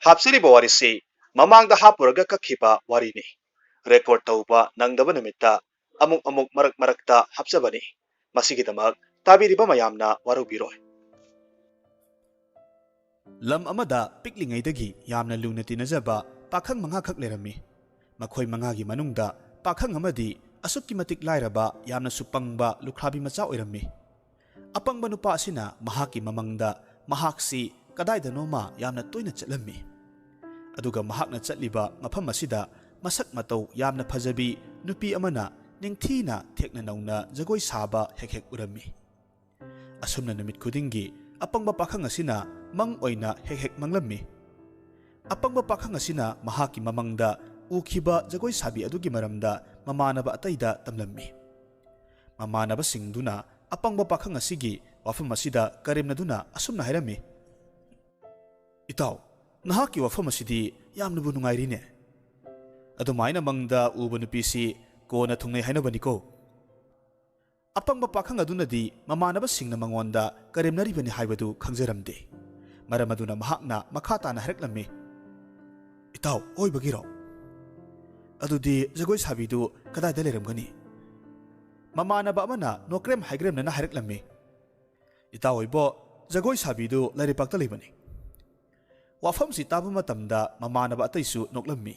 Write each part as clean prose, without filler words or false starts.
ꯍꯥꯞꯆꯔꯤꯕ ꯋꯥꯔꯤꯁꯤ ꯃꯃꯥꯡꯗ ꯍꯥꯞꯄꯨꯔꯒ ꯀꯛꯈꯤꯕ ꯋꯥꯔꯤꯅꯤ꯫ ꯔꯦꯀꯣꯔꯗ ꯇꯧꯕ ꯅꯪꯗꯕ ꯅꯨꯃꯤꯠꯇ ꯑꯃꯨꯛ ꯃꯔꯛꯇ ꯍꯥꯞꯆꯕꯅꯤ꯫ ꯃꯁꯤꯒꯤꯗꯃꯛ ꯇꯥꯕꯤꯔꯤꯕ ꯃꯌꯥꯝꯅ ꯋꯥꯔꯧꯕꯤꯔꯣꯏ꯫ ꯂꯝ ꯑꯃꯗ ꯄꯤꯛꯂꯤꯉꯩꯗꯒꯤ ꯌꯥꯝꯅ ꯂꯨꯅ ꯇꯤꯟꯅꯖꯕ ꯄꯥꯈꯪ 5 ꯈꯛ ꯂꯩꯔꯝꯃꯤ꯫ ꯃꯈꯣꯏ 5ꯒꯤ ꯃꯅꯨꯡꯗ ꯄꯥꯈꯪ ꯑꯃꯗꯤ ꯑꯁꯨꯛꯀꯤ ꯃꯇꯤꯛ ꯂꯥꯏꯔꯕ ꯌꯥꯝꯅꯁꯨ ꯄꯪꯕ ꯂꯨꯈ꯭ꯔꯥꯕꯤ ꯃꯆꯥ ꯑꯣꯏꯔꯝꯃꯤ꯫ ꯑꯄꯪꯕ ꯅꯨꯄꯥ ꯑꯁꯤꯅ ꯃꯍꯥꯛꯀꯤ ꯃꯃꯪꯗ ꯃꯍꯥꯛꯁꯤ ꯀꯗꯥꯏꯗꯅꯣꯃ ꯌꯥꯝꯅ ꯇꯣꯏꯅ ꯆꯠꯂꯝꯃꯤ꯫ ꯑꯗꯨꯒ ꯃꯍꯥꯛꯅ ꯆꯠꯂꯤꯕ ꯃꯐꯝ ꯑꯁꯤꯗ ꯃꯁꯛ ꯃꯇꯧ ꯌꯥꯝꯅ ꯐꯖꯕꯤ ꯅꯨꯄꯤ ꯑꯃꯅ ꯅꯤꯡꯊꯤꯅ ꯊꯦꯛꯅ ꯅꯧꯅ ꯖꯒꯣꯏ ꯁꯥꯕ ꯍꯦꯛ ꯎꯔꯝꯃꯤ꯫ ꯑꯁꯨꯝꯅ ꯅꯨꯃꯤꯠ ꯈꯨꯗꯤꯡꯒꯤ ꯑꯄꯪꯕ ꯄꯥꯈꯪ ꯑꯁꯤꯅ ꯃꯪ ꯑꯣꯏꯅ ꯍꯦꯛ ꯃꯪꯂꯝꯃꯤ꯫ ꯑꯄꯪꯕ ꯄꯥꯈꯪ ꯑꯁꯤꯅ ꯃꯍꯥꯛꯀꯤ ꯃꯃꯪꯗ ꯎꯈꯤꯕ ꯖꯒꯣꯏ ꯁꯥꯕꯤ ꯑꯗꯨꯒꯤ ꯃꯔꯝꯗ ꯃꯃꯥꯟꯅꯕ ꯑꯇꯩꯗ ꯇꯝꯂꯝꯃꯤ꯫ ꯃꯃꯥꯟꯅꯕꯁꯤꯡꯗꯨꯅ ꯑꯄꯪꯕ ꯄꯥꯈꯪ ꯑꯁꯤꯒꯤ ꯋꯥꯐꯝ ꯑꯁꯤꯗ ꯀꯔꯦꯝꯅꯗꯨꯅ ꯑꯁꯨꯝꯅ ꯍꯥꯏꯔꯝꯃꯤ, "ꯏꯇꯥꯎ, ꯅꯍꯥꯛꯀꯤ ꯋꯥꯐꯝ ꯑꯁꯤꯗꯤ ꯌꯥꯝꯅꯕꯨ ꯅꯨꯡꯉꯥꯏꯔꯤꯅꯦ꯫ ꯑꯗꯨꯃꯥꯏꯅ ꯃꯪꯗ ꯎꯕ ꯅꯨꯄꯤꯁꯤ ꯀꯣꯟꯅ ꯊꯨꯡꯅꯩ ꯍꯥꯏꯅꯕꯅꯤꯀꯣ"꯫ ꯑꯄꯪꯕ ꯄꯥꯈꯪ ꯑꯗꯨꯅꯗꯤ ꯃꯃꯥꯟꯅꯕꯁꯤꯡꯅ ꯃꯉꯣꯟꯗ ꯀꯔꯦꯝꯅꯔꯤꯕꯅꯤ ꯍꯥꯏꯕꯗꯨ ꯈꯪꯖꯔꯝꯗꯦ꯫ ꯃꯔꯝ ꯑꯗꯨꯅ ꯃꯍꯥꯛꯅ ꯃꯈꯥ ꯇꯥꯅ ꯍꯥꯏꯔꯛꯂꯝꯃꯤ, "ꯏꯇꯥꯎ ꯑꯣꯏꯕꯒꯤꯔꯣ? ꯑꯗꯨꯗꯤ ꯖꯒꯣꯏ ꯁꯥꯕꯤꯗꯨ ꯀꯗꯥꯏꯗ ꯂꯩꯔꯝꯒꯅꯤ"꯫ ꯃꯃꯥꯟꯅꯕ ꯑꯃꯅ ꯅꯣꯛꯀ꯭ꯔꯦꯝ ꯍꯥꯏꯒ꯭ꯔꯦꯝꯅꯅ ꯍꯥꯏꯔꯛꯂꯝꯃꯤ, "ꯏꯇꯥꯎ ꯑꯣꯏꯕꯣ, ꯖꯒꯣꯏ ꯁꯥꯕꯤꯗꯨ ꯂꯥꯏꯔꯩꯄꯥꯛꯇ ꯂꯩꯕꯅꯤ"꯫ ꯋꯥꯐꯝꯁꯤ ꯇꯥꯕ ꯃꯇꯝꯗ ꯃꯃꯥꯟꯅꯕ ꯑꯇꯩꯁꯨ ꯅꯣꯛꯂꯝꯃꯤ꯫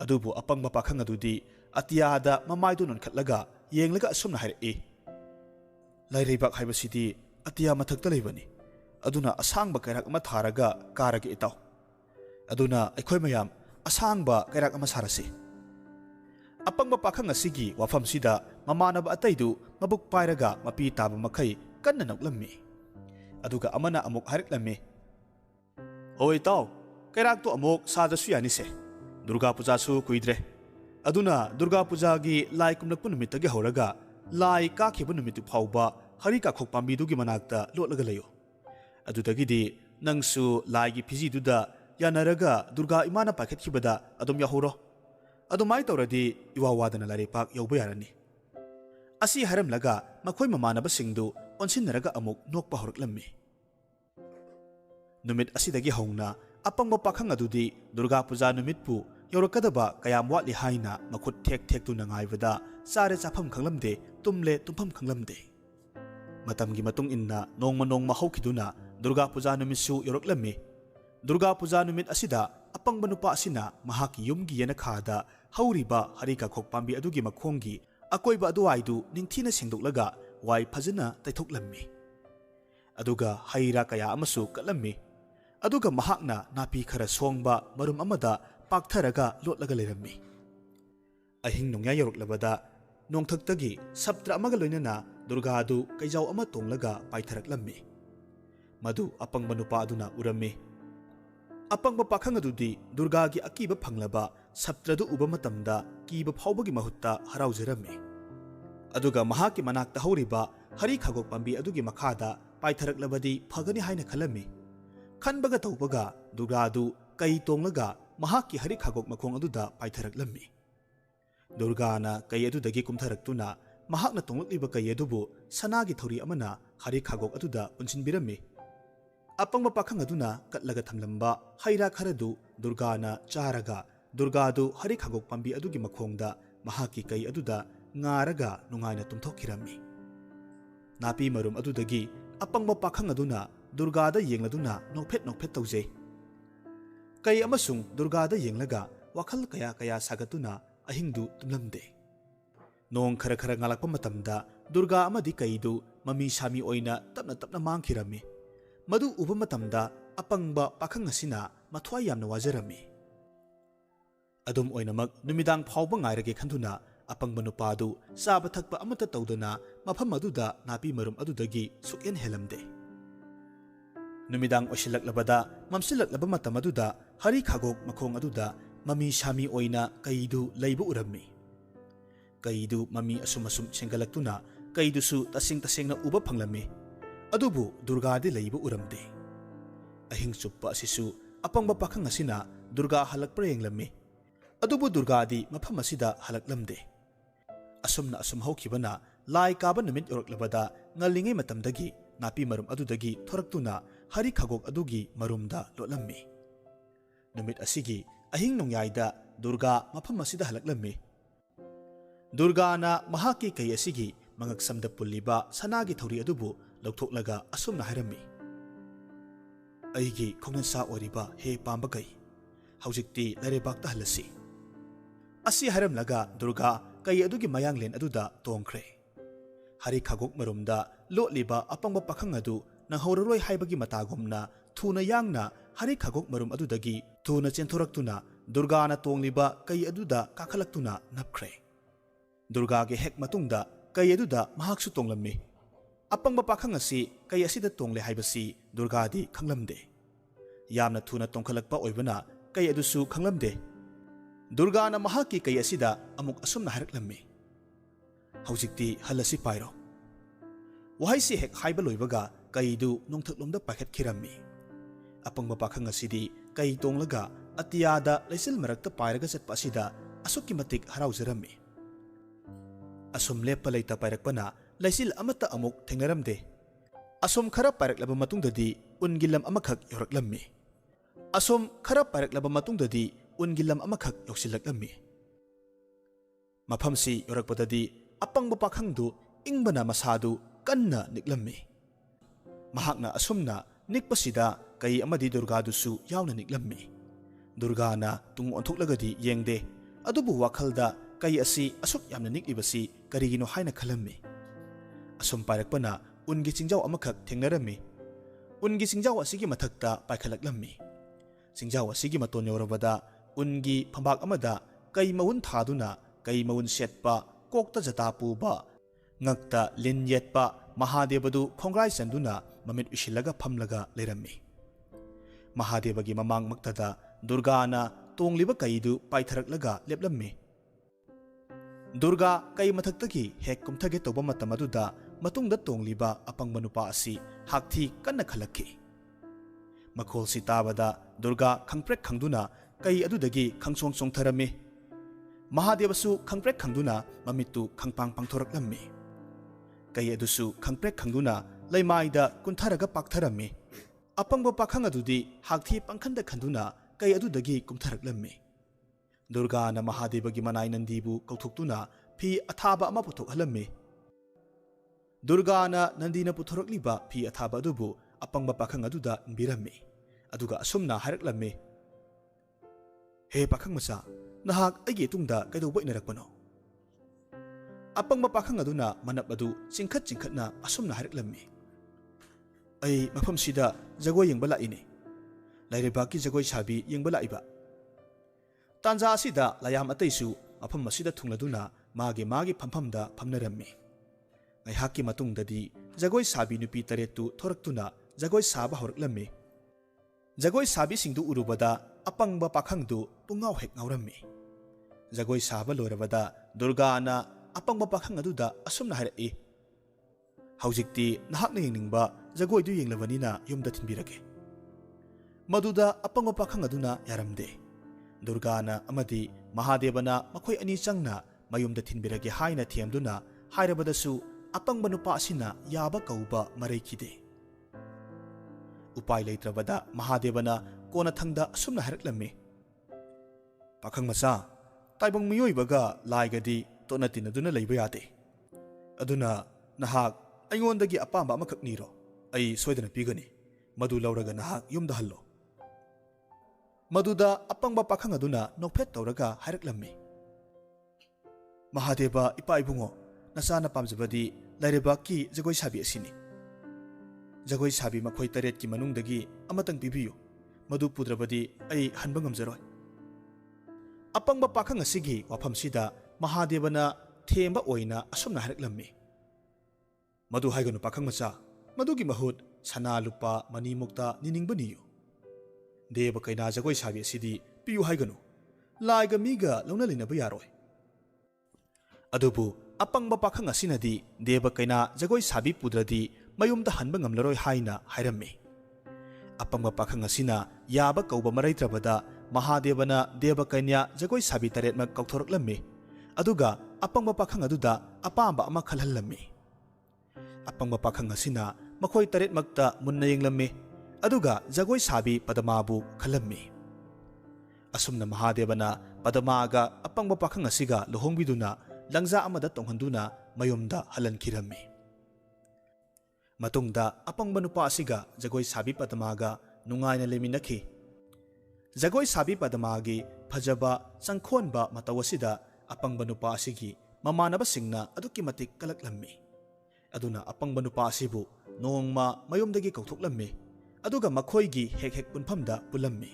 ꯑꯗꯨꯕꯨ ꯑꯄꯪꯕ ꯄꯥꯈꯪ ꯑꯗꯨꯗꯤ ꯑꯇꯤꯌꯥꯗ ꯃꯃꯥꯏꯗꯨ ꯅꯣꯟꯈꯠꯂꯒ ꯌꯦꯡꯂꯒ ꯑꯁꯨꯝꯅ ꯍꯥꯏꯔꯛꯏ, "ꯂꯥꯏꯔꯩꯕꯥꯛ ꯍꯥꯏꯕꯁꯤꯗꯤ ꯑꯇꯤꯌꯥ ꯃꯊꯛꯇ ꯂꯩꯕꯅꯤ꯫ ꯑꯗꯨꯅ ꯑꯁꯥꯡꯕ ꯀꯩꯔꯥꯛ ꯑꯃ ꯊꯥꯔꯒ ꯀꯥꯔꯒꯦ ꯏꯇꯥꯎ꯫ ꯑꯗꯨꯅ ꯑꯩꯈꯣꯏ ꯃꯌꯥꯝ ꯑꯁꯥꯡꯕ ꯀꯩꯔꯥꯛ ꯑꯃ ꯁꯥꯔꯁꯤ"꯫ ꯑꯄꯪꯕ ꯄꯥꯈꯪ ꯑꯁꯤꯒꯤ ꯋꯥꯐꯝꯁꯤꯗ ꯃꯃꯥꯟꯅꯕ ꯑꯇꯩꯗꯨ ꯃꯕꯨꯛ ꯄꯥꯏꯔꯒ ꯃꯄꯤ ꯇꯥꯕ ꯃꯈꯩ ꯀꯟꯅ ꯅꯣꯛꯂꯝꯃꯤ꯫ ꯑꯗꯨꯒ ꯑꯃꯅ ꯑꯃꯨꯛ ꯍꯥꯏꯔꯛꯂꯝꯃꯤ, "ꯍꯣꯏ ꯏꯇꯥꯎ, ꯀꯩꯔꯥꯛꯇꯣ ꯑꯃꯨꯛ ꯁꯥꯗ꯭ꯔꯁꯨ ꯌꯥꯅꯤꯁꯦ꯫ ꯗꯨꯔꯒꯥ ꯄꯨꯖꯥꯁꯨ ꯀꯨꯏꯗ꯭ꯔꯦ꯫ ꯑꯗꯨꯅ ꯗꯨꯔꯒꯥ ꯄꯨꯖꯥꯒꯤ ꯂꯥꯏ ꯀꯨꯝꯂꯛꯄ ꯅꯨꯃꯤꯠꯇꯒꯤ ꯍꯧꯔꯒ ꯂꯥꯏ ꯀꯥꯈꯤꯕ ꯅꯨꯃꯤꯠꯇꯨ ꯐꯥꯎꯕ ꯍꯔꯤ ꯀꯥꯈꯣꯛ ꯄꯥꯝꯕꯤꯗꯨꯒꯤ ꯃꯅꯥꯛꯇ ꯂꯣꯠꯂꯒ ꯂꯩꯌꯨ꯫ ꯑꯗꯨꯗꯒꯤꯗꯤ ꯅꯪꯁꯨ ꯂꯥꯏꯒꯤ ꯐꯤꯖꯤꯗꯨꯗ ꯌꯥꯅꯔꯒ ꯗꯨꯔꯒꯥ ꯏꯃꯥꯅ ꯄꯥꯏꯈꯠꯈꯤꯕꯗ ꯑꯗꯨꯝ ꯌꯥꯎꯍꯧꯔꯣ꯫ ꯑꯗꯨꯃꯥꯏꯅ ꯇꯧꯔꯗꯤ ꯏꯋꯥ ꯋꯥꯗꯅ ꯂꯥꯏꯔꯩꯄꯥꯛ ꯌꯧꯕ ꯌꯥꯔꯅꯤ"꯫ ꯑꯁꯤ ꯍꯥꯏꯔꯝꯂꯒ ꯃꯈꯣꯏ ꯃꯃꯥꯟꯅꯕꯁꯤꯡꯗꯨ ꯑꯣꯟꯁꯤꯟꯅꯔꯒ ꯑꯃꯨꯛ ꯅꯣꯛꯄ ꯍꯧꯔꯛꯂꯝꯃꯤ꯫ ꯅꯨꯃꯤꯠ ꯑꯁꯤꯗꯒꯤ ꯍꯧꯅ ꯑꯄꯪꯕ ꯄꯥꯈꯪ ꯑꯗꯨꯗꯤ ꯗꯨꯔꯒꯥ ꯄꯨꯖꯥ ꯅꯨꯃꯤꯠꯄꯨ ꯌꯧꯔꯛꯀꯗꯕ ꯀꯌꯥꯝ ꯋꯥꯠꯂꯤ ꯍꯥꯏꯅ ꯃꯈꯨꯠ ꯊꯦꯛꯇꯨꯅ ꯉꯥꯏꯕꯗ ꯆꯥꯔꯦ ꯆꯥꯐꯝ ꯈꯪꯂꯝꯗꯦ, ꯇꯨꯝꯂꯦ ꯇꯨꯝꯐꯝ ꯈꯪꯂꯝꯗꯦ꯫ ꯃꯇꯝꯒꯤ ꯃꯇꯨꯡ ꯏꯟꯅ ꯅꯣꯡꯃ ꯍꯧꯈꯤꯗꯨꯅ ꯗꯨꯔꯒꯥ ꯄꯨꯖꯥ ꯅꯨꯃꯤꯠꯁꯨ ꯌꯧꯔꯛꯂꯝꯃꯤ꯫ ꯗꯨꯔꯒꯥ ꯄꯨꯖꯥ ꯅꯨꯃꯤꯠ ꯑꯁꯤꯗ ꯑꯄꯪꯕ ꯅꯨꯄꯥ ꯑꯁꯤꯅ ꯃꯍꯥꯛꯀꯤ ꯌꯨꯝꯒꯤ ꯌꯦꯅꯈꯥꯗ ꯍꯧꯔꯤꯕ ꯍꯔꯤ ꯀꯥꯈꯣꯛ ꯄꯥꯝꯕꯤ ꯑꯗꯨꯒꯤ ꯃꯈꯣꯡꯒꯤ ꯑꯀꯣꯏꯕ ꯑꯗꯨꯋꯥꯏꯗꯨ ꯅꯤꯡꯊꯤꯅ ꯁꯦꯡꯗꯣꯛꯂꯒ ꯋꯥꯏ ꯐꯖꯅ ꯇꯩꯊꯣꯛꯂꯝꯃꯤ꯫ ꯑꯗꯨꯒ ꯍꯩ ꯔꯥ ꯀꯌꯥ ꯑꯃꯁꯨ ꯀꯠꯂꯝꯃꯤ꯫ ꯑꯗꯨꯒ ꯃꯍꯥꯛꯅ ꯅꯥꯄꯤ ꯈꯔ ꯁꯣꯡꯕ ꯃꯔꯨꯝ ꯑꯃꯗ ꯄꯥꯛꯊꯔꯒ ꯂꯣꯠꯂꯒ ꯂꯩꯔꯝꯃꯤ꯫ ꯑꯍꯤꯡ ꯅꯣꯡꯌꯥꯏ ꯌꯧꯔꯛꯂꯕꯗ ꯅꯣꯡꯊꯛꯇꯒꯤ ꯁꯞꯇ꯭ꯔ ꯑꯃꯒ ꯂꯣꯏꯅꯅ ꯗꯨꯔꯒꯥꯗꯨ ꯀꯩꯖꯥꯎ ꯑꯃ ꯇꯣꯡꯂꯒ ꯄꯥꯏꯊꯔꯛꯂꯝꯃꯤ꯫ ꯃꯗꯨ ꯑꯄꯪꯕ ꯅꯨꯄꯥ ꯑꯗꯨꯅ ꯎꯔꯝꯃꯤ꯫ ꯑꯄꯪꯕ ꯄꯥꯈꯪ ꯑꯗꯨꯗꯤ ꯗꯨꯔꯒꯥꯒꯤ ꯑꯀꯤꯕ ꯐꯪꯂꯕ ꯁꯞꯇ꯭ꯔꯗꯨ ꯎꯕ ꯃꯇꯝꯗ ꯀꯤꯕ ꯐꯥꯎꯕꯒꯤ ꯃꯍꯨꯠꯇ ꯍꯔꯥꯎꯖꯔꯝꯃꯤ꯫ ꯑꯗꯨꯒ ꯃꯍꯥꯛꯀꯤ ꯃꯅꯥꯛꯇ ꯍꯧꯔꯤꯕ ꯍꯔꯤ ꯈꯥꯒꯣꯛ ꯄꯥꯝꯕꯤ ꯑꯗꯨꯒꯤ ꯃꯈꯥꯗ ꯄꯥꯏꯊꯔꯛꯂꯕꯗꯤ ꯐꯒꯅꯤ ꯍꯥꯏꯅ ꯈꯜꯂꯝꯃꯤ꯫ ꯈꯟꯕꯒ ꯇꯧꯕꯒ ꯗꯨꯔꯒꯥꯗꯨ ꯀꯩ ꯇꯣꯡꯂꯒ ꯃꯍꯥꯛꯀꯤ ꯍꯔꯤ ꯈꯥꯒꯣꯛ ꯃꯈꯣꯡ ꯑꯗꯨꯗ ꯄꯥꯏꯊꯔꯛꯂꯝꯃꯤ꯫ ꯗꯨꯔꯒꯥꯅ ꯀꯩ ꯑꯗꯨꯗꯒꯤ ꯀꯨꯝꯊꯔꯛꯇꯨꯅ ꯃꯍꯥꯛꯅ ꯇꯣꯡꯂꯛꯂꯤꯕ ꯀꯩ ꯑꯗꯨꯕꯨ ꯁꯅꯥꯒꯤ ꯊꯧꯔꯤ ꯑꯃꯅ ꯍꯔꯤ ꯈꯥꯒꯣꯛ ꯑꯗꯨꯗ ꯄꯨꯟꯁꯤꯟꯕꯤꯔꯝꯃꯤ꯫ ꯑꯄꯪꯕ ꯄꯥꯈꯪ ꯑꯗꯨꯅ ꯀꯠꯂꯒ ꯊꯝꯂꯝꯕ ꯍꯩꯔꯥ ꯈꯔꯗꯨ ꯗꯨꯔꯒꯥꯅ ꯆꯥꯔꯒ ꯗꯨꯔꯒꯥꯗꯨ ꯍꯔꯤ ꯈꯥꯒꯣꯛ ꯄꯥꯝꯕꯤ ꯑꯗꯨꯒꯤ ꯃꯈꯣꯡꯗ ꯃꯍꯥꯛꯀꯤ ꯀꯩ ꯑꯗꯨꯗ ꯉꯥꯔꯒ ꯅꯨꯡꯉꯥꯏꯅ ꯇꯨꯝꯊꯣꯛꯈꯤꯔꯝꯃꯤ꯫ ꯅꯥꯄꯤ ꯃꯔꯨꯝ ꯑꯗꯨꯗꯒꯤ ꯑꯄꯪꯕ ꯄꯥꯈꯪ ꯑꯗꯨꯅ ꯗꯨꯔꯒꯥꯗ ꯌꯦꯡꯂꯗꯨꯅ ꯅꯣꯛꯐꯦꯠ ꯇꯧꯖꯩ꯫ ꯀꯩ ꯑꯃꯁꯨꯡ ꯗꯨꯔꯒꯥꯗ ꯌꯦꯡꯂꯒ ꯋꯥꯈꯜ ꯀꯌꯥ ꯁꯥꯒꯠꯇꯨꯅ ꯑꯍꯤꯡꯗꯨ ꯇꯨꯝꯂꯝꯗꯦ꯫ ꯅꯣꯡ ꯈꯔ ꯉꯥꯜꯂꯛꯄ ꯃꯇꯝꯗ ꯗꯨꯔꯒꯥ ꯑꯃꯗꯤ ꯀꯩꯗꯨ ꯃꯃꯤ ꯁꯥꯃꯤ ꯑꯣꯏꯅ ꯇꯞꯅ ꯃꯥꯡꯈꯤꯔꯝꯃꯤ꯫ ꯃꯗꯨ ꯎꯕ ꯃꯇꯝꯗ ꯑꯄꯪꯕ ꯄꯥꯈꯪ ꯑꯁꯤꯅ ꯃꯊ꯭ꯋꯥꯏ ꯌꯥꯝꯅ ꯋꯥꯖꯔꯝꯃꯤ꯫ ꯑꯗꯨꯝ ꯑꯣꯏꯅꯃꯛ ꯅꯨꯃꯤꯗꯥꯡ ꯐꯥꯎꯕ ꯉꯥꯏꯔꯒꯦ ꯈꯟꯗꯨꯅ ꯑꯄꯪꯕ ꯅꯨꯄꯥꯗꯨ ꯆꯥꯕ ꯊꯛꯄ ꯑꯃꯠꯇ ꯇꯧꯗꯅ ꯃꯐꯝ ꯑꯗꯨꯗ ꯅꯥꯄꯤ ꯃꯔꯨꯝ ꯑꯗꯨꯗꯒꯤ ꯁꯨꯛꯍꯦꯟ ꯍꯦꯜꯂꯝꯗꯦ꯫ ꯅꯨꯃꯤꯗꯥꯡ ꯑꯣꯏꯁꯤꯜꯂꯛꯂꯕꯗ ꯃꯝꯁꯤꯜꯂꯛꯂꯕ ꯃꯇꯝ ꯑꯗꯨꯗ ꯍꯔꯤ ꯈꯥꯒꯣꯛ ꯃꯈꯣꯡ ꯑꯗꯨꯗ ꯃꯃꯤ ꯁꯥꯃꯤ ꯑꯣꯏꯅ ꯀꯩꯗꯨ ꯂꯩꯕ ꯎꯔꯝꯃꯤ꯫ ꯀꯩꯗꯨ ꯃꯃꯤ ꯑꯁꯨꯝ ꯁꯦꯡꯒꯠꯂꯛꯇꯨꯅ ꯀꯩꯗꯨꯁꯨ ꯇꯁꯦꯡꯅ ꯎꯕ ꯐꯪꯂꯝꯃꯤ꯫ ꯑꯗꯨꯕꯨ ꯗꯨꯔꯒꯥꯗꯤ ꯂꯩꯕ ꯎꯔꯝꯗꯦ꯫ ꯑꯍꯤꯡ ꯆꯨꯞꯄ ꯑꯁꯤꯁꯨ ꯑꯄꯪꯕ ꯄꯥꯈꯪ ꯑꯁꯤꯅ ꯗꯨꯔꯒꯥ ꯍꯜꯂꯛꯄ꯭ꯔꯥ ꯌꯦꯡꯂꯝꯃꯤ꯫ ꯑꯗꯨꯕꯨ ꯗꯨꯔꯒꯥꯗꯤ ꯃꯐꯝ ꯑꯁꯤꯗ ꯍꯜꯂꯛꯂꯝꯗꯦ꯫ ꯑꯁꯨꯝ ꯍꯧꯈꯤꯕꯅ ꯂꯥꯏ ꯀꯥꯕ ꯅꯨꯃꯤꯠ ꯌꯧꯔꯛꯂꯕꯗ ꯉꯜꯂꯤꯉꯩ ꯃꯇꯝꯗꯒꯤ ꯅꯥꯄꯤ ꯃꯔꯨꯝ ꯑꯗꯨꯗꯒꯤ ꯊꯣꯔꯛꯇꯨꯅ ꯍꯔꯤ ꯈꯥꯒꯣꯛ ꯑꯗꯨꯒꯤ ꯃꯔꯨꯝꯗ ꯂꯣꯠꯂꯝꯃꯤ꯫ नुमित असिगी अहिंग नोंयाइदा दुर्गा मफम असिदा हलक्लम्मी दुर्गाना महाकी कई असिगी मंगक समद पुल्लिबा सनागी थौरी अदुबु लौथोक्लगा असुमना हायरम्मी अइगी खोंगनसा ओरिबा हे पांबा कई हौजिक्ति लरेबाक्ता हलसी असी हायरमलगा दुर्गा कई अदुगी मयांगलेन अदुदा तोंख्रे हरि खागोक मरुमदा लोटलिबा अपंगबा पाखंग अदु नंहौररोय हाइबगी मतागुमना थुना यांगना हरि खागोक मरुम अदुदगी थुना चेंथोरक्तुना दुर्गाना तोंगलिबा कई अदुदा काखलक्तुना नपख्रे दुर्गागे हेक मतुंगदा कई अदुदा महाक्सु तोंगलम्मी अपंगबा पाखंग असि कई असिदा तोंगले हाइबसी दुर्गादी खंगलमदे यामना थुना तोंखलक्पा ओइबना कई अदुसु खंगलमदे दुर्गाना महाकी कई असिदा अमुक असुमना हारक्लम्मी हौजिक्ति हलसी पाइरो वहाइसी हेक हाइबा लोइबगा कईदु नोंथक्लोमदा पाइखतखिरम्मी अपंगबा पाखंग असिदी कई तोंगलगा अतियादा लैसिल मरक्ता पाइरगा चटपा असिदा असुक्कि मतिक हराउजरम्मी असुम लेप्पा लैता पाइरक्पना लैसिल अमत्ता अमुक थेंगनरमदे असुम खरा पाइरक्लबा मतुंगददी उनगी लम अमखक यौरक्लम्मी असुम खरा पाइरक्लबा मतुंगददी उनगी लम अमखक यौसिल्लक्लम्मी मफमसी यौरक्पददी अपंगबा पाखंगदु इंगबना मसादु कन्ना निक्लम्मी महाकना असुमना निक्पसिदा कई अमदी दुर्गादुसु यावना निक्लम्मी दुर्गाना तुंग ओंथोक्लगदी येंगदे अदुबु वाखलदा कई असि असुक यामना निक्लिबसी करिगिनो हाइना खलम्मी असुम पाइरक्पना उनगी चिंजाव अमखक थेंगनरम्मी उनगी चिंजाव असिगी मथक्ता पाइखलक्लम्मी चिंजाव असिगी मतोन यौरबदा उनगी फंबाक अमदा कई मउन थादुना कई मउन सेटपा कोक्ता जता पुबा ngakta lin yetpa महादेवदु खोंग्राय चंदुना ममित उशिलगा फमलगा लेरम्मी महादेवगी ममांग मक्तदा दुर्गाना तोंगलिबा कईदु पाइथरक्लगा लेपलम्मी दुर्गा कई मथक्तगी हेक कुमथगे तोबा मतम अदुदा मतुंगदा तोंगलिबा अपंगबा नुपा असि हाक्थी कन्ना खलक्खि मखोलसि ताबदा दुर्गा खंगप्रेक खंगदुना कई अदुदगी खंगसोंग सोंगथरम्मी महादेवसु खंगप्रेक खंगदुना ममितु खंगपांग पांगथोरक्लम्मी कई अदुसु खंगप्रेक खंगदुना लैमाइदा कुंथरगा पाक्थरम्मी अपंगबा पाखंग अदुदी हाक्थी पंखंदा खंदुना कई अदुदगी कुमथरक्लम्मी दुर्गाना महादेवगी मनाई नंदीबु कौथोक्तुना फी अथाबा अमा पुथोकहलम्मी दुर्गाना नंदीना पुथोरक्लिबा फी अथाबा अदुबु अपंगबा पाखंग अदुदा इंबिरम्मी अदुगा असुमना हारक्लम्मी हे पाखंग मचा नहाक अइगे तुंगदा कैदौबा इनरक्पनो अपंगबा पाखंग अदुना मनप अदु चिंखत चिंखतना असुमना हारक्लम्मी अई मफमसिदा जगोय येंबा लाइने लाइरेबाकी जगोय साबी येंबा लाइबा तांजा असिदा लायाम अतैसु मफम असिदा थुंगलदुना मागे फमफमदा फमनरम्मी ngaihakki matungdadi jagoi sabi nupi taretu thoraktuna jagoi saba horklami jagoi sabi singdu urubada apangba pakhangdu pungau hek ngaurammi jagoi saba loirabada durga na apangba pakhang aduda asumna harai haujikti nahakna yengningba jagoi du yenglabanina yumda thinbirage maduda apangba pakhang aduna yaramde durga na amadi mahadevana makhoi ani changna mayumda thinbirage haina thiamduna hairabadasu अपंगबा नुपा असिना याबा कौबा मरैखिदे उपाय लेत्रबदा महादेवना कोना थंगदा असुमना हरक्लम्मी पाखंग मचा ताइबंग मियोइबगा लाइगदी तोनतिनदुना लैबा यादे अदुना नहाक अइंगोंदगी अपांबा अमखक Nero अई सोयदना पिगनी मदु लौरगा नहाक युमदा hello मदुदा अपंगबा पाखंग अदुना नोकफेट तौरगा हरक्लम्मी Mahadeva इपा इबुंगो नसाना पामजबदी लाइरेबाकी जगोय साबी असिनी जगोय साबी मखोय तरेट की मनुंगदगी अमतंग पिबियो मदु पुद्रबदी अई हनबा ngamjaroi अपंगबा पाखंग असिगी वाफमसिदा महादेवना थेंबा ओइना असुमना हरक्लम्मी मदु हाइगनु पाखंग मचा मदुगी महुत सना लुपा मनी मुक्ता निनिंगबनियो देव कैना जगोय साबी असिदी पियु हाइगनु लाइगा मीगा लौना लिनबा यारोय अदुबु अपंगबा पाखंग असिनदी देव कैना जगोय साबी पुद्रदी मयुमदा हनबा ngamlaroi हाइना हाइरम्मी अपंगबा पाखंग असिना याबा कौबा मरैत्रबदा महादेवना देव कैन्या जगोय साबी तरेटमक कौथोरक्लम्मी अदुगा अपंगबा पाखंग अदुदा अपांबा अमा खलहल्लम्मी अपंगबा पाखंग असिना मखोय तरेटमक्ता मुन्ना येंगलम्मी अदुगा जगोय साबी पदमाबु खलम्मी असुमना महादेवना पदमागा अपंग पाखंग असिगा लुहोंबिदुना लंजा अमदा तोंहंदुना मयुमदा हलनखिरम्मी मतुंगदा अपंग नुपा असिगा जगोई साबी पदमागा नुंगाइना लेमिनखि जगोई साबी पदमागी फजबा चंखोनबा मतवसिदा अपंग नुपा असिगी ममानबसिंगना अदुक्कि मतिक कलकलम्मी अदुना अपंग नुपा असिबु नोंगमा मयुमदगी कौथोकलम्मी अदुगा मखोइगी हेक हेक पुनफमदा पुलम्मी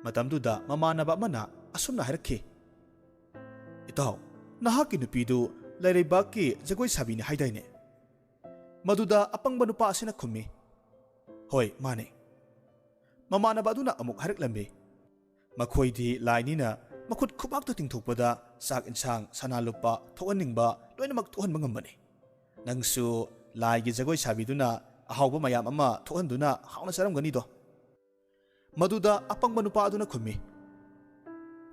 मतमदुदा ममानबा अमना असुमना हायरखि इताउ नहाकी नुपीदु लैरैबाकि जगोई साबीने हाइदाइने मदुदा अपंग नुपा असिना खुम्मी होय माने ममानबा अदुना अमुक हायरकलम्मी मखोइदी लाइनिना मखुत खुबाक्ता तिंथोकपदा चाक इंसांग सना लुपा थोहनिंगबा लोइनमक थोहनबा ngambane नंगसु लाइगी जगोई साबीदुना अहावबा मयाम अमा थोहनदुना हावना चारमगनी दो मदुदा अपंग नुपा अदुना खुम्मी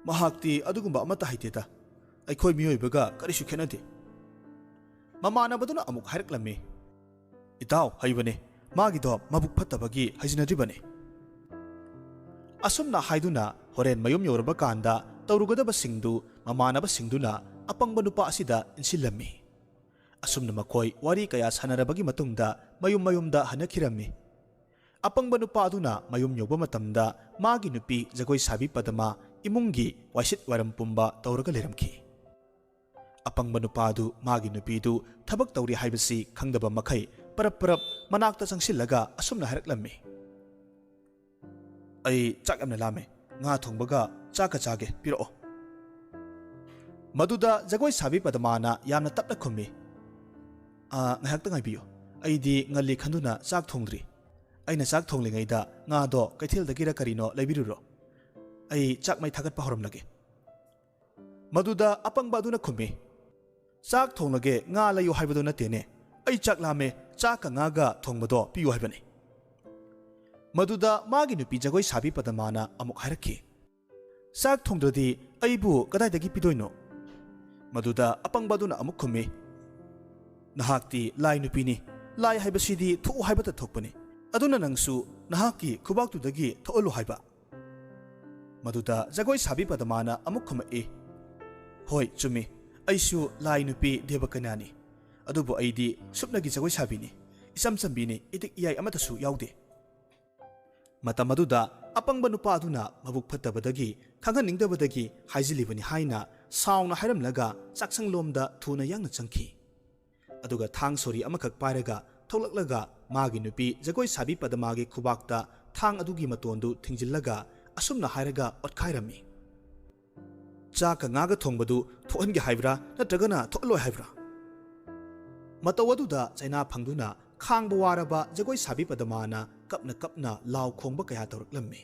महाक्ति अदुगुंबा अमता हाइतेदा अखोई मियोइबगा करिसु खेनदे ममानबदुना अमुक हायरकलम्मी इताव हाइबने मागिदो मबुक फत्तबगी हाइजिनद्रिबने असुमना हाइदुना होरेन मयुम योरबा कांदा तौरुगदबा सिंगदु ममानबा सिंगदुना अपंग नुपा असिदा इंसिलम्मी असुमना मखोई वारी कया सानरबगी मतुंगदा मयुम मयुमदा हनखिरम्मी अपंग नुपा अदुना मयुम योबा मतमदा मागी नुपी जगोई साबी पदमा इमुंगी वाइसित वारम पुंबा तौरगा लेरमखि अपंग नुपादु मागी नुपीदु थबक तौरी हाइबसी खंगदबा मखै परप परप मनाक्ता चंगसिलगा असुमना हायरकलम्मी ऐ चाक यamna लामे nga thongbaga chaka chage piro मदुदा Jagoi Sabi पदमाना यामना तपना खुम्मी ngahak tangai biyo aidi ngali khanduna chak thongdri aina chak thonglingaida nga do kaithil dagira karino leibiruro ai chak mai thagat pa horom lage मदुदा अपंगबा दुना खुम्मी chak thonglage nga layu haibado na tene ai chak lame chak nga ga thongbado piyu haibane मदुदा मागी नुपी जगोई साबी पदमाना अमुक हायरखि चाक थोंद्रदि अइबु कदाइदगी पिदोइनो मदुदा अपंगबादुना अमुक खुम्मी नहाक्ति लाई नुपीनी लाई हाइबसिदी थो हाइबता थोकपने अदुना नंगसु नहाकी खुबाक्तुदगी थोअलु हाइबा मदुदा जगोई साबी पदमाना अमुक खुम्मे होय चुमी अइसु लाई नुपी देवकन्यानी अदुबु अइदी सुपनगी जगोई साबीनी इसम चंबीनी इतिक इयाई अमतसु याउदे मतमदुदा अपंग नुपा अदुना मबुक फत्तबदगी खंगनिंगदबदगी हाइजिलिबनी हाइना साउना हायरमलगा चाकसंगलोमदा थुना यांगना चंखि अदुगा थांग सोरी अमखक पायरगा थोलक्लगा मागी नुपी जगोई साबी पदमागी खुबाक्ता थांग अदुगी मतोंदु थिंजिल्लगा असुमना हायरगा ओतखाइरमी चाक ngaga थोंबदु थोहनगे हाइब्रा नत्रगना थोलोय हाइब्रा मतवदुदा चाइना फंगदुना खांग वारबा जगोई साबी पदमाना कपना कपना लाव खोंबा कया तौरकलम्मी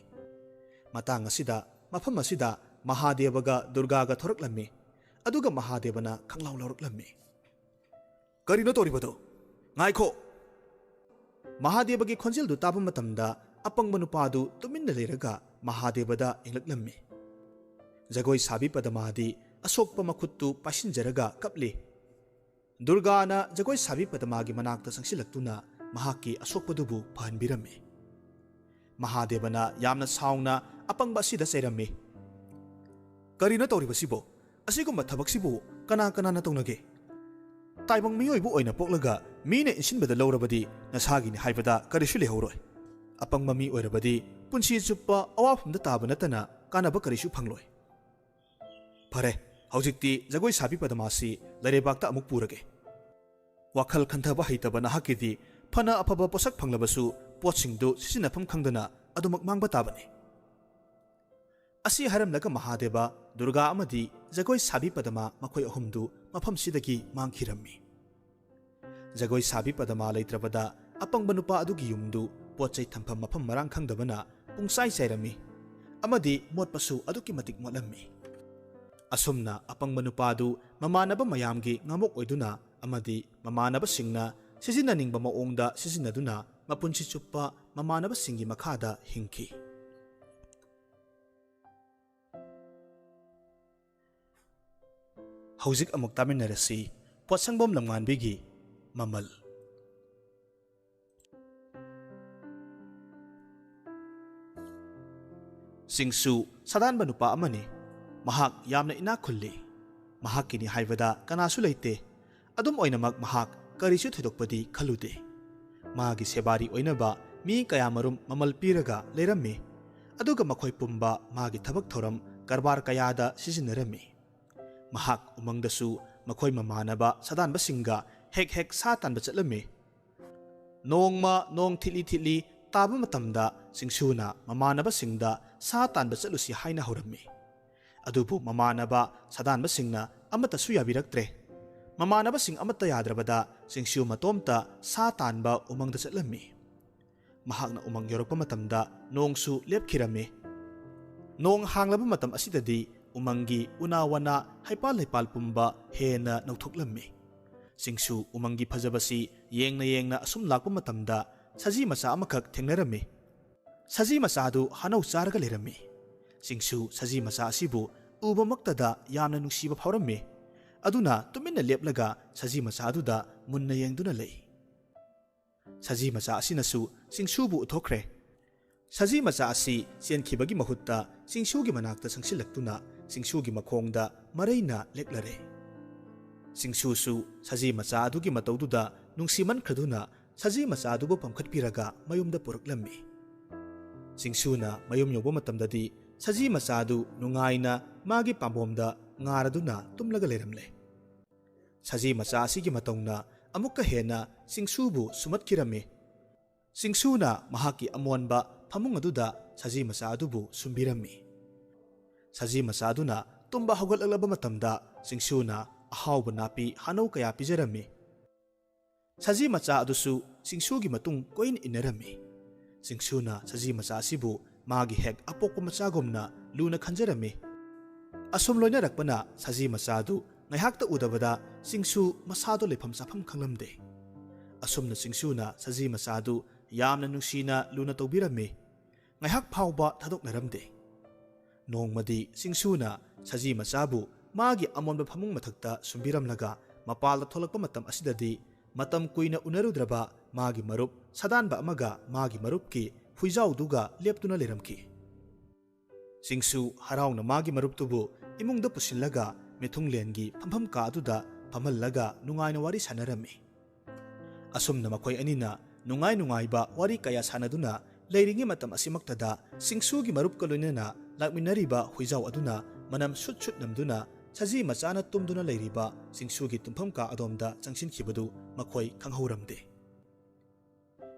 मतांग असिदा मफम असिदा महादेवगा दुर्गागा थोरकलम्मी अदुगा महादेवना खंगलाव लौरकलम्मी करिनो तोरिबदो ngaiko महादेवगी खोंजिलदु ताबा मतमदा अपंग नुपादु तुमिन्ना लेरगा महादेवदा इंगलकलम्मी जगोई साबी पदमादी असोकपा मखुत्तु पासिनजरगा कपले दुर्गाना जगोई साबी पदमागी मनाक्ता संगसिलक्तुना महाकी असोकपदुबु फहनबिरम्मी महादेवना यामना साउना अपंगबा सिदा चैरम्मी करिनो तौरिबसिबो असिगुम्बा थबकसिबु कना कनाना तौनगे ताइबंग मियोइबु ओइना पोकलगा मीने इनसिनबदा लौरबदी नसागिनि हाइबदा करिसु लेहौरोय अपंगबा मी ओइरबदी पुंसी चुप्पा अवाफमदा ताबा नतना कानाबा करिसु फंगलोय फरे हौजिक्ति जगोई साबी पदमासी लरेबाक्ता अमुक पुरगे वाखल खंथबा हैतबा नहाकिदि फना अफबा पोसक फंगलबसु पोटसिंगदु सिसिनफम खंगदना अदुमक मांगबा ताबने असी हरमलगा Mahadeva Durga अमदी Jagoi Sabi Padma मखोय अहुमदु मफम सिदगी मांगखिरम्मी Jagoi Sabi Padma लैत्रबदा अपंगबा नुपा अदुगी युमदु पोचै थंफम मफम Marang खंगदबना पुंसाई चैरम्मी अमदी मोटपसु अदुकी मतिक मोलम्मी असुमना अपंगबा नुपादु ममानबा मयामगी ngamok oiduna amadi mamanaba singna sisinaningba maongda sisinaduna mapunsi chuppa mamanaba singi makhada hingki hauzik amuk taminarasi potsangbom lamnganbigi mamal ꯁꯤꯡꯁꯨ ꯁꯥꯗꯥꯟꯕ ꯅꯨꯄꯥ ꯑꯃꯅꯤ꯫ ꯃꯍꯥꯛ ꯌꯥꯝꯅ ꯏꯅꯥꯛ ꯈꯨꯜꯂꯤ꯫ ꯃꯍꯥꯛꯀꯤꯅꯤ ꯍꯥꯏꯕꯗ ꯀꯅꯥꯁꯨ ꯂꯩꯇꯦ꯫ ꯑꯗꯨꯝ ꯑꯣꯏꯅꯃꯛ ꯃꯍꯥꯛ ꯀꯔꯤꯁꯨ ꯊꯣꯏꯗꯣꯛꯄꯗꯤ ꯈꯜꯂꯨꯗꯦ꯫ ꯃꯥꯒꯤ ꯁꯦꯕꯥꯔꯤ ꯑꯣꯏꯅꯕ ꯃꯤ ꯀꯌꯥꯃꯔꯨꯝ ꯃꯃꯜ ꯄꯤꯔꯒ ꯂꯩꯔꯝꯃꯤ꯫ ꯑꯗꯨꯒ ꯃꯈꯣꯏ ꯄꯨꯝꯕ ꯃꯥꯒꯤ ꯊꯕꯛ ꯊꯧꯔꯝ ꯀꯔꯕꯥꯔ ꯀꯌꯥꯗ ꯁꯤꯖꯤꯟꯅꯔꯝꯃꯤ꯫ ꯃꯍꯥꯛ ꯎꯃꯪꯗꯁꯨ ꯃꯈꯣꯏ ꯃꯃꯥꯟꯅꯕ ꯁꯥꯗꯥꯟꯕꯁꯤꯡꯒ ꯍꯦꯛ ꯍꯦꯛ ꯁꯥ ꯇꯥꯟꯕ ꯆꯠꯂꯝꯃꯤ꯫ ꯅꯣꯡꯃ ꯅꯣꯡ ꯊꯤꯠꯂꯤ ꯊꯤꯠꯂꯤ ꯇꯥꯕ ꯃꯇꯝꯗ ꯁꯤꯡꯁꯨꯅ ꯃꯃꯥꯟꯅꯕꯁꯤꯡꯗ ꯁꯥ ꯇꯥꯟꯕ ꯆꯠꯂꯨꯁꯤ ꯍꯥꯏꯅ ꯍꯧꯔꯝꯃꯤ꯫ ꯑꯗꯨꯕꯨ ꯃꯃꯥꯟꯅꯕ ꯁꯥꯗꯥꯟꯕꯁꯤꯡꯅ ꯑꯃꯠꯇꯁꯨ ꯌꯥꯕꯤꯔꯛꯇ꯭ꯔꯦ꯫ ꯃꯃꯥꯟꯅꯕꯁꯤꯡ ꯑꯃꯠꯇ ꯌꯥꯗ꯭ꯔꯕꯗ ꯁꯤꯡꯁꯨ ꯃꯇꯣꯝꯇ ꯁꯥ ꯇꯥꯟꯕ ꯎꯃꯪꯗ ꯆꯠꯂꯝꯃꯤ꯫ ꯃꯍꯥꯛꯅ ꯎꯃꯪ ꯌꯧꯔꯛꯄ ꯃꯇꯝꯗ ꯅꯣꯡꯁꯨ ꯂꯦꯞꯈꯤꯔꯝꯃꯤ꯫ ꯅꯣꯡ ꯍꯥꯡꯂꯕ ꯃꯇꯝ ꯑꯁꯤꯗꯗꯤ ꯎꯃꯪꯒꯤ ꯎꯅꯥ ꯋꯥꯅꯥ ꯍꯩꯄꯥꯜ ꯂꯩꯄꯥꯜ ꯄꯨꯝꯕ ꯍꯦꯟꯅ ꯅꯧꯊꯣꯛꯂꯝꯃꯤ꯫ ꯁꯤꯡꯁꯨ ꯎꯃꯪꯒꯤ ꯐꯖꯕꯁꯤ ꯌꯦꯡꯅ ꯌꯦꯡꯅ ꯑꯁꯨꯝ ꯂꯥꯛꯄ ꯃꯇꯝꯗ ꯁꯖꯤ ꯃꯆꯥ ꯑꯃꯈꯛ ꯊꯦꯡꯅꯔꯝꯃꯤ꯫ ꯁꯖꯤ ꯃꯆꯥꯗꯨ ꯍꯥꯅꯧ ꯆꯥꯔꯒ ꯂꯩꯔꯝꯃꯤ꯫ ꯁꯤꯡꯁꯨ ꯁꯖꯤ ꯃꯆꯥ ꯑꯁꯤꯕꯨ ꯎꯕꯃꯛꯇꯗ ꯌꯥꯝꯅ ꯅꯨꯡꯁꯤꯕ ꯐꯥꯎꯔꯝꯃꯤ꯫ ꯑꯗꯨꯅ ꯇꯨꯃꯤꯟꯅ ꯂꯦꯞꯂꯒ ꯁꯖꯤ ꯃꯆꯥꯗꯨꯗ ꯃꯨꯟꯅ ꯌꯦꯡꯗꯨꯅ ꯂꯩ꯫ ꯁꯖꯤ ꯃꯆꯥ ꯑꯁꯤꯅꯁꯨ ꯁꯤꯡꯁꯨꯕꯨ ꯎꯠꯊꯣꯛꯈ꯭ꯔꯦ꯫ ꯁꯖꯤ ꯃꯆꯥ ꯑꯁꯤ ꯆꯦꯟꯈꯤꯕꯒꯤ ꯃꯍꯨꯠꯇ ꯁꯤꯡꯁꯨꯒꯤ ꯃꯅꯥꯛꯇ ꯆꯪꯁꯤꯜꯂꯛꯇꯨꯅ ꯁꯤꯡꯁꯨꯒꯤ ꯃꯈꯣꯡꯗ ꯃꯔꯩꯅ ꯂꯦꯛꯂꯔꯦ꯫ ꯁꯤꯡꯁꯨꯁꯨ ꯁꯖꯤ ꯃꯆꯥ ꯑꯗꯨꯒꯤ ꯃꯇꯧꯗꯨꯗ ꯅꯨꯡꯁꯤꯃꯟꯈ꯭ꯔꯗꯨꯅ ꯁꯖꯤ ꯃꯆꯥ ꯑꯗꯨꯕꯨ ꯄꯝꯈꯠꯄꯤꯔꯒ ꯃꯌꯨꯝꯗ ꯄꯨꯔꯛꯂꯝꯃꯤ꯫ ꯁꯤꯡꯁꯨꯅ ꯃꯌꯨꯝ ꯌꯧꯕ ꯃꯇꯝꯗꯗꯤ ꯁꯖꯤ ꯃꯆꯥꯗꯨ ꯅꯨꯡꯉꯥꯏꯅ ꯃꯥꯒꯤ ꯄꯥꯝꯕꯣꯝꯗ ꯉꯥꯔꯗꯨꯅ ꯇꯨꯝꯂꯒ ꯂꯩꯔꯝꯂꯦ꯫ ꯁꯖꯤ ꯃꯆꯥ ꯑꯁꯤꯒꯤ ꯃꯇꯧꯅ ꯑꯃꯨꯛꯀ ꯍꯦꯟꯅ ꯁꯤꯡꯁꯨꯕꯨ ꯁꯨꯝꯍꯠꯈꯤꯔꯝꯃꯤ꯫ ꯁꯤꯡꯁꯨꯅ ꯃꯍꯥꯛꯀꯤ ꯑꯃꯣꯟꯕ ꯐꯃꯨꯡ ꯑꯗꯨꯗ ꯁꯖꯤ ꯃꯆꯥ ꯑꯗꯨꯕꯨ ꯁꯨꯝꯕꯤꯔꯝꯃꯤ꯫ ꯁꯖꯤ ꯃꯆꯥ ꯑꯗꯨꯅ ꯇꯨꯝꯕ ꯍꯧꯒꯠꯂꯛꯂꯕ ꯃꯇꯝꯗ ꯁꯤꯡꯁꯨꯅ ꯑꯍꯥꯎꯕ ꯅꯥꯄꯤ ꯍꯥꯅꯧ ꯀꯌꯥ ꯄꯤꯖꯔꯝꯃꯤ꯫ ꯁꯖꯤ ꯃꯆꯥ ꯑꯗꯨꯁꯨ ꯁꯤꯡꯁꯨꯒꯤ ꯃꯇꯨꯡ ꯀꯣꯏꯅ ꯏꯟꯅꯔꯝꯃꯤ꯫ ꯁꯤꯡꯁꯨꯅ ꯁꯖꯤ ꯃꯆꯥ ꯑꯁꯤꯕꯨ ꯃꯥꯒꯤ ꯍꯦꯛ ꯑꯄꯣꯛꯄ ꯃꯆꯥꯒꯨꯝꯅ ꯂꯨꯅ ꯈꯟꯖꯔꯝꯃꯤ꯫ ꯑꯁꯨꯝ ꯂꯣꯏꯅꯔꯛꯄꯅ ꯁꯖꯤ ꯃꯆꯥꯗꯨ ꯉꯥꯏꯍꯥꯛꯇ ꯎꯗꯕꯗ ꯁꯤꯡꯁꯨ ꯃꯁꯥꯗꯣ ꯂꯩꯐꯝ ꯆꯥꯐꯝ ꯈꯪꯂꯝꯗꯦ꯫ ꯑꯁꯨꯝꯅ ꯁꯤꯡꯁꯨꯅ ꯁꯖꯤ ꯃꯆꯥꯗꯨ ꯌꯥꯝꯅ ꯅꯨꯡꯁꯤꯅ ꯂꯨꯅ ꯇꯧꯕꯤꯔꯝꯃꯤ꯫ ꯉꯥꯏꯍꯥꯛ ꯐꯥꯎꯕ ꯊꯥꯗꯣꯛꯅꯔꯝꯗꯦ꯫ ꯅꯣꯡꯃꯗꯤ ꯁꯤꯡꯁꯨꯅ ꯁꯖꯤ ꯃꯆꯥꯕꯨ ꯃꯥꯒꯤ ꯑꯃꯣꯟꯕ ꯐꯃꯨꯡ ꯃꯊꯛꯇ ꯁꯨꯝꯕꯤꯔꯝꯂꯒ ꯃꯄꯥꯜꯗ ꯊꯣꯛꯂꯛꯄ ꯃꯇꯝ ꯑꯁꯤꯗꯗꯤ ꯃꯇꯝ ꯀꯨꯏꯅ ꯎꯅꯔꯨꯗ꯭ꯔꯕ ꯃꯥꯒꯤ ꯃꯔꯨꯞ ꯁꯥꯗꯥꯟꯕ ꯑꯃꯒ ꯃꯥꯒꯤ ꯃꯔꯨꯞꯀꯤ ꯍꯨꯏꯖꯥꯎꯗꯨꯒ ꯂꯦꯞꯇꯨꯅ ꯂꯩꯔꯝꯈꯤ꯫ ꯁꯤꯡꯁꯨ ꯍꯔꯥꯎꯅ ꯃꯥꯒꯤ ꯃꯔꯨꯞꯇꯨꯕꯨ ꯏꯃꯨꯡꯗ ꯄꯨꯁꯤꯜꯂꯒ ꯃꯤꯊꯨꯡꯂꯦꯟꯒꯤ ꯐꯝꯐꯝ ꯀꯥ ꯑꯗꯨꯗ ꯐꯝꯍꯜꯂꯒ ꯅꯨꯡꯉꯥꯏꯅ ꯋꯥꯔꯤ ꯁꯥꯟꯅꯔꯝꯃꯤ꯫ ꯑꯁꯨꯝꯅ ꯃꯈꯣꯏ ꯑꯅꯤꯅ ꯅꯨꯡꯉꯥꯏ ꯅꯨꯡꯉꯥꯏꯕ ꯋꯥꯔꯤ ꯀꯌꯥ ꯁꯥꯟꯅꯗꯨꯅ ꯂꯩꯔꯤꯉꯩ ꯃꯇꯝ ꯑꯁꯤꯃꯛꯇꯗ ꯁꯤꯡꯁꯨꯒꯤ ꯃꯔꯨꯞꯀ ꯂꯣꯏꯅꯅ ꯂꯥꯛꯃꯤꯟꯅꯔꯤꯕ ꯍꯨꯏꯖꯥꯎ ꯑꯗꯨꯅ ꯃꯅꯝ ꯁꯨꯠ ꯁꯨꯠ ꯅꯝꯗꯨꯅ ꯁꯖꯤ ꯃꯆꯥꯅ ꯇꯨꯝꯗꯨꯅ ꯂꯩꯔꯤꯕ ꯁꯤꯡꯁꯨꯒꯤ ꯇꯨꯝꯐꯝ ꯀꯥ ꯑꯗꯣꯝꯗ ꯆꯪꯁꯤꯟꯈꯤꯕꯗꯨ ꯃꯈꯣꯏ ꯈꯪꯍꯧꯔꯝꯗꯦ꯫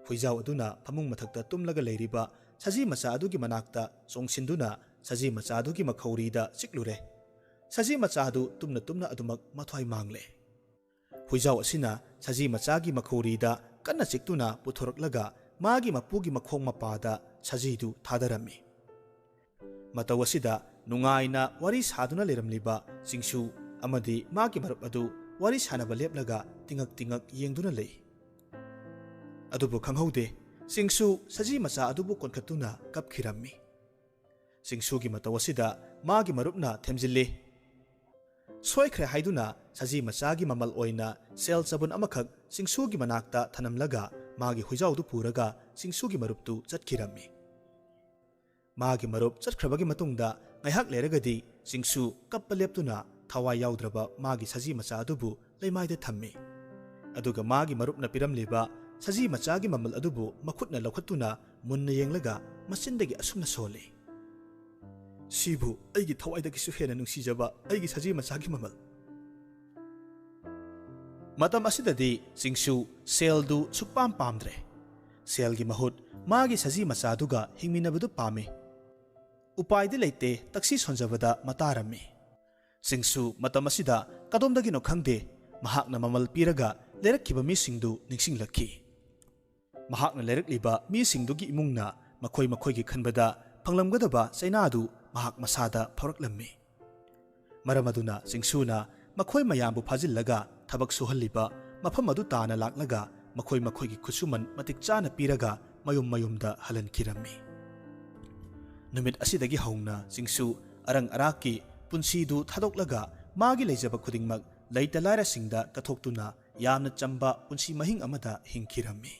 ꯍꯨꯏꯖꯥꯎ ꯑꯗꯨꯅ ꯐꯃꯨꯡ ꯃꯊꯛꯇ ꯇꯨꯝꯂꯒ ꯂꯩꯔꯤꯕ ꯁꯖꯤ ꯃꯆꯥ ꯑꯗꯨꯒꯤ ꯃꯅꯥꯛꯇ ꯆꯣꯡꯁꯤꯟꯗꯨꯅ ꯁꯖꯤ ꯃꯆꯥ ꯑꯗꯨꯒꯤ ꯃꯈꯧꯔꯤꯗ ꯆꯤꯛꯂꯨꯔꯦ꯫ ꯁꯖꯤ ꯃꯆꯥ ꯑꯗꯨ ꯇꯨꯝꯅ ꯇꯨꯝꯅ ꯑꯗꯨꯃꯛ ꯃꯊ꯭ꯋꯥꯏ ꯃꯥꯡꯂꯦ꯫ ꯍꯨꯏꯖꯥꯎ ꯑꯁꯤꯅ ꯁꯖꯤ ꯃꯆꯥꯒꯤ ꯃꯈꯧꯔꯤꯗ ꯀꯟꯅ ꯆꯤꯛꯇꯨꯅ ꯄꯨꯊꯣꯔꯛꯂꯒ ꯃꯥꯒꯤ ꯃꯄꯨꯒꯤ ꯃꯈꯣꯡ ꯃꯄꯥꯗ ꯁꯖꯤꯗꯨ ꯊꯥꯗꯔꯝꯃꯤ꯫ ꯃꯇꯧ ꯑꯁꯤꯗ ꯅꯨꯡꯉꯥꯏꯅ ꯋꯥꯔꯤ ꯁꯥꯗꯨꯅ ꯂꯩꯔꯝꯂꯤꯕ ꯁꯤꯡꯁꯨ ꯑꯃꯗꯤ ꯃꯥꯒꯤ ꯃꯔꯨꯞ ꯑꯗꯨ ꯋꯥꯔꯤ ꯁꯥꯟꯅꯕ ꯂꯦꯞꯂꯒ ꯇꯤꯡꯉꯛ ꯇꯤꯡꯉꯛ ꯌꯦꯡꯗꯨꯅ ꯂꯩ꯫ ꯑꯗꯨꯕꯨ ꯈꯪꯍꯧꯗꯦ ꯁꯤꯡꯁꯨ ꯁꯖꯤ ꯃꯆꯥ ꯑꯗꯨꯕꯨ ꯀꯣꯟꯈꯠꯇꯨꯅ ꯀꯞꯈꯤꯔꯝꯃꯤ꯫ ꯁꯤꯡꯁꯨꯒꯤ ꯃꯇꯧ ꯑꯁꯤꯗ ꯃꯥꯒꯤ ꯃꯔꯨꯞꯅ ꯊꯦꯝꯖꯤꯜꯂꯤ꯫ ꯁꯣꯏꯈ꯭ꯔꯦ ꯍꯥꯏꯗꯨꯅ ꯁꯖꯤ ꯃꯆꯥꯒꯤ ꯃꯃꯜ ꯑꯣꯏꯅ ꯁꯦꯜ ꯆꯕꯨꯟ ꯑꯃꯈꯛ ꯁꯤꯡꯁꯨꯒꯤ ꯃꯅꯥꯛꯇ ꯊꯅꯝꯂꯒ ꯃꯥꯒꯤ ꯍꯨꯏꯖꯥꯎꯗꯨ ꯄꯨꯔꯒ ꯁꯤꯡꯁꯨꯒꯤ ꯃꯔꯨꯞꯇꯨ ꯆꯠꯈꯤꯔꯝꯃꯤ꯫ ꯃꯥꯒꯤ ꯃꯔꯨꯞ ꯆꯠꯈ꯭ꯔꯕꯒꯤ ꯃꯇꯨꯡꯗ ꯉꯥꯏꯍꯥꯛ ꯂꯩꯔꯒꯗꯤ ꯁꯤꯡꯁꯨ ꯀꯞꯄ ꯂꯦꯞꯇꯨꯅ ꯊꯋꯥꯏ ꯌꯥꯎꯗ꯭ꯔꯕ ꯃꯥꯒꯤ ꯁꯖꯤ ꯃꯆꯥ ꯑꯗꯨꯕꯨ ꯂꯩꯃꯥꯏꯗ ꯊꯝꯃꯤ꯫ ꯑꯗꯨꯒ ꯃꯥꯒꯤ ꯃꯔꯨꯞꯅ ꯄꯤꯔꯝꯂꯤꯕ ꯁꯖꯤ ꯃꯆꯥꯒꯤ ꯃꯃꯜ ꯑꯗꯨꯕꯨ ꯃꯈꯨꯠꯅ ꯂꯧꯈꯠꯇꯨꯅ ꯃꯨꯟꯅ ꯌꯦꯡꯂꯒ ꯃꯆꯤꯟꯗꯒꯤ ꯑꯁꯨꯝꯅ ꯁꯣꯜꯂꯤ꯫ ꯁꯤꯕꯨ ꯑꯩꯒꯤ ꯊꯋꯥꯏꯗꯒꯤꯁꯨ ꯍꯦꯟꯅ ꯅꯨꯡꯁꯤꯖꯕ ꯑꯩꯒꯤ ꯁꯖꯤ ꯃꯆꯥꯒꯤ ꯃꯃꯜ꯫ ꯃꯇꯝ ꯑꯁꯤꯗꯗꯤ ꯁꯤꯡꯁꯨ ꯁꯦꯜꯗꯨ ꯁꯨꯛꯄꯥꯝ ꯄꯥꯝꯗ꯭ꯔꯦ꯫ ꯁꯦꯜꯒꯤ ꯃꯍꯨꯠ ꯃꯥꯒꯤ ꯁꯖꯤ ꯃꯆꯥꯗꯨꯒ ꯍꯤꯡꯃꯤꯟꯅꯕꯗꯨ ꯄꯥꯝꯃꯤ꯫ ꯎꯄꯥꯏꯗꯤ ꯂꯩꯇꯦ ꯇꯛꯁꯤ ꯁꯣꯟꯖꯕꯗ ꯃꯇꯥꯔꯝꯃꯤ꯫ ꯁꯤꯡꯁꯨ ꯃꯇꯝ ꯑꯁꯤꯗ ꯀꯗꯣꯝꯗꯒꯤꯅꯣ ꯈꯪꯗꯦ ꯃꯍꯥꯛꯅ ꯃꯃꯜ ꯄꯤꯔꯒ ꯂꯩꯔꯛꯈꯤꯕ ꯃꯤꯁꯤꯡꯗꯨ ꯅꯤꯡꯁꯤꯡꯂꯛꯈꯤ꯫ ꯃꯍꯥꯛꯅ ꯂꯩꯔꯛꯂꯤꯕ ꯃꯤꯁꯤꯡꯗꯨꯒꯤ ꯏꯃꯨꯡꯅ ꯃꯈꯣꯏ ꯃꯈꯣꯏꯒꯤ ꯈꯟꯕꯗ ꯐꯪꯂꯝꯒꯗꯕ ꯆꯩꯅꯥꯗꯨ ꯃꯍꯥꯛ ꯃꯁꯥꯗ ꯐꯥꯎꯔꯛꯂꯝꯃꯤ꯫ ꯃꯔꯝ ꯑꯗꯨꯅ ꯁꯤꯡꯁꯨꯅ ꯃꯈꯣꯏ ꯃꯌꯥꯝꯕꯨ ꯐꯥꯖꯤꯜꯂꯒ ꯊꯕꯛ ꯁꯨꯍꯜꯂꯤꯕ ꯃꯐꯝ ꯑꯗꯨ ꯇꯥꯅ ꯂꯥꯛꯂꯒ ꯃꯈꯣꯏ ꯃꯈꯣꯏꯒꯤ ꯈꯨꯠꯁꯨꯃꯟ ꯃꯇꯤꯛ ꯆꯥꯅ ꯄꯤꯔꯒ ꯃꯌꯨꯝ ꯃꯌꯨꯝꯗ ꯍꯜꯍꯟꯈꯤꯔꯝꯃꯤ꯫ ꯅꯨꯃꯤꯠ ꯑꯁꯤꯗꯒꯤ ꯍꯧꯅ ꯁꯤꯡꯁꯨ ꯑꯔꯪ ꯑꯔꯥꯛꯀꯤ ꯄꯨꯟꯁꯤꯗꯨ ꯊꯥꯗꯣꯛꯂꯒ ꯃꯥꯒꯤ ꯂꯩꯖꯕ ꯈꯨꯗꯤꯡꯃꯛ ꯂꯩꯇ ꯂꯥꯏꯔꯁꯤꯡꯗ ꯀꯠꯊꯣꯛꯇꯨꯅ ꯌꯥꯝꯅ ꯆꯝꯕ ꯄꯨꯟꯁꯤ ꯃꯍꯤꯡ ꯑꯃꯗ ꯍꯤꯡꯈꯤꯔꯝꯃꯤ꯫